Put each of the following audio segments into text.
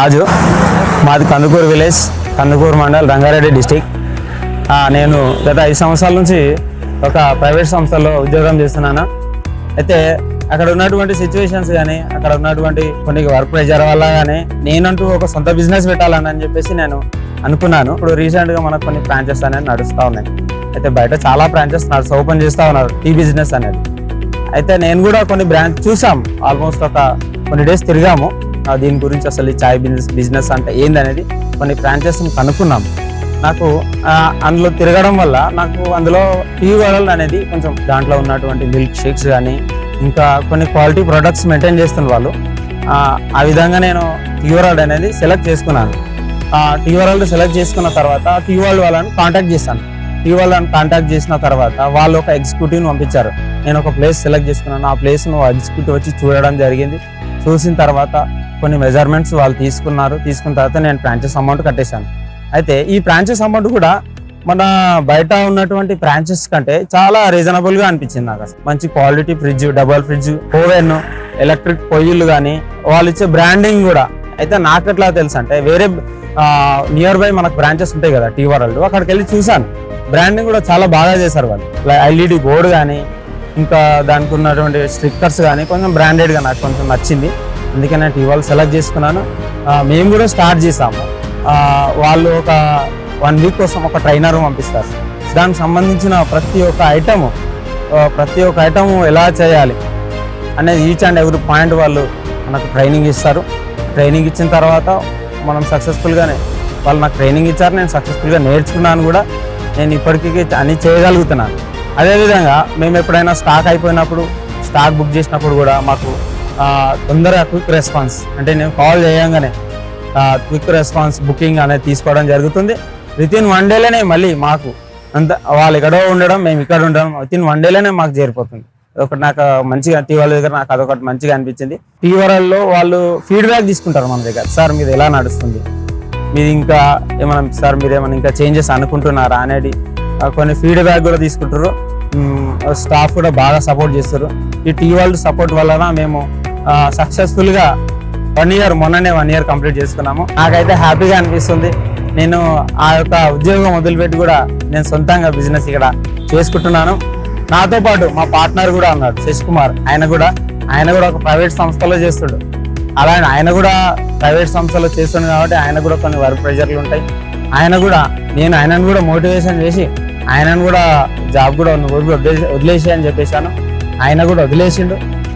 రాజు, మాది Kandukur village, Kandukur mandal, Rangareddy district. నేను గత 5 సంవత్సరాల నుంచి ఒక ప్రైవేట్ సంస్థలో ఉద్యోగం చేస్తున్నాను. అయితే అక్కడ ఉన్నటువంటి సిచ్యువేషన్స్ కానీ, అక్కడ ఉన్నటువంటి కొన్ని వర్క్ ప్రెషర్ వల్ల కానీ నేనంటూ ఒక సొంత బిజినెస్ పెట్టాలని చెప్పేసి నేను అనుకున్నాను. ఇప్పుడు రీసెంట్గా మనకు కొన్ని బ్రాంచెస్ అనేది నడుస్తూ ఉన్నాయి. అయితే బయట చాలా బ్రాంచెస్ ఓపెన్ చేస్తూ ఉన్నారు టీ బిజినెస్ అనేది. అయితే నేను కూడా కొన్ని బ్రాంచ్ చూసాం, ఆల్మోస్ట్ ఒక కొన్ని డేస్ తిరిగాము. దీని గురించి అసలు ఈ చాయ్ బిజినెస్ అంటే ఏందనేది కొన్ని బ్రాంచెస్ని కనుక్కున్నాము. నాకు అందులో తిరగడం వల్ల నాకు అందులో టీ వరల్డ్ అనేది కొంచెం దాంట్లో ఉన్నటువంటి మిల్క్ షేక్స్ కానీ ఇంకా కొన్ని క్వాలిటీ ప్రొడక్ట్స్ మెయింటైన్ చేస్తున్న వాళ్ళు, ఆ విధంగా నేను టీ వరల్డ్ అనేది సెలెక్ట్ చేసుకున్నాను. టీ వరల్డ్ సెలెక్ట్ చేసుకున్న తర్వాత టీ వరల్డ్ వాళ్ళని కాంటాక్ట్ చేశాను. టీ వాళ్ళని కాంటాక్ట్ చేసిన తర్వాత వాళ్ళు ఒక ఎగ్జిక్యూటివ్ని పంపించారు. నేను ఒక ప్లేస్ సెలెక్ట్ చేసుకున్నాను. ఆ ప్లేస్ను ఎగ్జిక్యూటివ్ వచ్చి చూడడం జరిగింది. చూసిన తర్వాత కొన్ని మెజర్మెంట్స్ వాళ్ళు తీసుకున్నారు. తీసుకున్న తర్వాత నేను బ్రాంచెస్ అమౌంట్ కట్టేశాను. అయితే ఈ బ్రాంచెస్ అమౌంట్ కూడా మన బయట ఉన్నటువంటి బ్రాంచెస్ కంటే చాలా రీజనబుల్గా అనిపించింది నాకు. అసలు మంచి quality fridge, double fridge, oven, electric పొయ్యిలు కానీ వాళ్ళు ఇచ్చే బ్రాండింగ్ కూడా. అయితే నాకు ఎట్లా తెలుసు అంటే వేరే నియర్ బై మనకు బ్రాంచెస్ ఉంటాయి కదా టీ వరల్డ్, అక్కడికి వెళ్ళి చూశాను. బ్రాండింగ్ కూడా చాలా బాగా చేశారు వాళ్ళు. ఎల్ఈడి బోర్డు కానీ ఇంకా దానికి ఉన్నటువంటి స్టిక్కర్స్ కానీ కొంచెం బ్రాండెడ్గా నాకు కొంచెం నచ్చింది. అందుకే నేను టీ వరల్డ్ సెలెక్ట్ చేసుకున్నాను. మేము కూడా స్టార్ట్ చేసాము. వాళ్ళు ఒక 1 వీక్ కోసం ఒక ట్రైనర్ పంపిస్తారు. దానికి సంబంధించిన ప్రతి ఒక్క ఐటము ఎలా చేయాలి అనేది ఈచ్ అండ్ ఎవ్రీ పాయింట్ వాళ్ళు మనకు ట్రైనింగ్ ఇస్తారు. ట్రైనింగ్ ఇచ్చిన తర్వాత మనం సక్సెస్ఫుల్గానే వాళ్ళు నాకు ట్రైనింగ్ ఇచ్చారు. నేను సక్సెస్ఫుల్గా నేర్చుకున్నాను కూడా. నేను ఇప్పటికీ అన్నీ చేయగలుగుతున్నాను. అదేవిధంగా మేము ఎప్పుడైనా స్టాక్ అయిపోయినప్పుడు, స్టాక్ బుక్ చేసినప్పుడు కూడా మాకు తొందరగా క్విక్ రెస్పాన్స్, అంటే నేను కాల్ చేయగానే క్విక్ రెస్పాన్స్ బుకింగ్ అనేది తీసుకోవడం జరుగుతుంది. వితిన్ 1 డేలోనే మళ్ళీ మాకు అంత వాళ్ళు ఎక్కడో ఉండడం, మేము ఇక్కడ ఉండడం, వితిన్ 1 డేలోనే మాకు చేరిపోతుంది. ఒకటి నాకు మంచిగా టీ వాళ్ళ దగ్గర నాకు అదొకటి మంచిగా అనిపించింది. టీ వరల్డ్లో వాళ్ళు ఫీడ్బ్యాక్ తీసుకుంటారు మన దగ్గర. సార్ మీది ఎలా నడుస్తుంది, మీది ఇంకా ఏమైనా సార్ మీరు ఏమైనా ఇంకా చేంజెస్ అనుకుంటున్నారా అనేది కొన్ని ఫీడ్బ్యాక్ కూడా తీసుకుంటారు. స్టాఫ్ కూడా బాగా సపోర్ట్ చేస్తారు. ఈ టీ వరల్డ్ సపోర్ట్ వలన మేము సక్సెస్ఫుల్గా 1 ఇయర్, మొన్ననే 1 ఇయర్ కంప్లీట్ చేసుకున్నాము. నాకైతే హ్యాపీగా అనిపిస్తుంది. నేను ఆ యొక్క ఉద్యోగం వదిలిపెట్టి కూడా నేను సొంతంగా బిజినెస్ ఇక్కడ చేసుకుంటున్నాను. నాతో పాటు మా పార్ట్నర్ కూడా ఉన్నాడు, శశికుమార్. ఆయన కూడా ఒక ప్రైవేట్ సంస్థలో చేస్తాడు. అలా ఆయన కూడా ప్రైవేట్ సంస్థలో చేస్తున్నాడు కాబట్టి ఆయన కూడా కొన్ని వర్క్ ప్రెషర్లు ఉంటాయి. ఆయనను కూడా మోటివేషన్ చేసి ఆయనను కూడా జాబ్ కూడా వదిలేసి అని చెప్పేశాను. ఆయన కూడా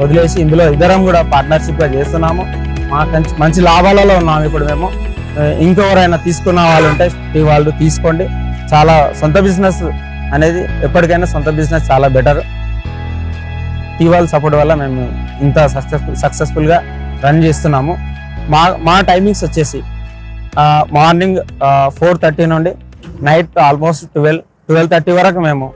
వదిలేసి ఇందులో ఇద్దరం కూడా పార్ట్నర్షిప్గా చేస్తున్నాము. మంచి లాభాలలో ఉన్నాము ఇప్పుడు మేము. ఇంకెవరైనా తీసుకున్న వాళ్ళు ఉంటే టీ వాళ్ళు తీసుకోండి. చాలా సొంత బిజినెస్ అనేది ఎప్పటికైనా సొంత బిజినెస్ చాలా బెటర్. టీ వాళ్ళ సపోర్ట్ వల్ల మేము ఇంత సక్సెస్ఫుల్గా రన్ చేస్తున్నాము. మా టైమింగ్స్ వచ్చేసి మార్నింగ్ 4:30 నుండి నైట్ ఆల్మోస్ట్ 12:30 వరకు మేము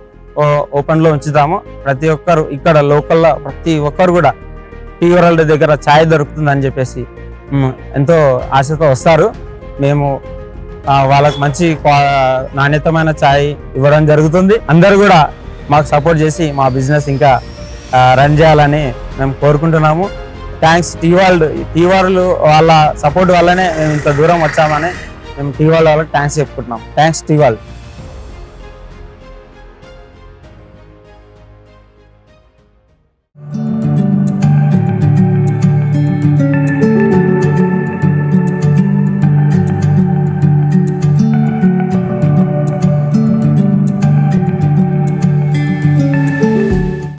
ఓపెన్లో ఉంచుతాము. ప్రతి ఒక్కరు ఇక్కడ లోకల్లో ప్రతి ఒక్కరు కూడా టీ వరల్డ్ దగ్గర ఛాయ్ దొరుకుతుందని చెప్పేసి ఎంతో ఆశతో వస్తారు. మేము వాళ్ళకి మంచి నాణ్యతమైన ఛాయ్ ఇవ్వడం జరుగుతుంది. అందరూ కూడా మాకు సపోర్ట్ చేసి మా బిజినెస్ ఇంకా రన్ చేయాలని మేము కోరుకుంటున్నాము. థ్యాంక్స్ టీ వరల్డ్ వాళ్ళ సపోర్ట్ వల్లనే మేము ఇంత దూరం వచ్చామని మేము టీ వరల్డ్ వాళ్ళకి థ్యాంక్స్ చెప్పుకుంటున్నాం. Thanks T world.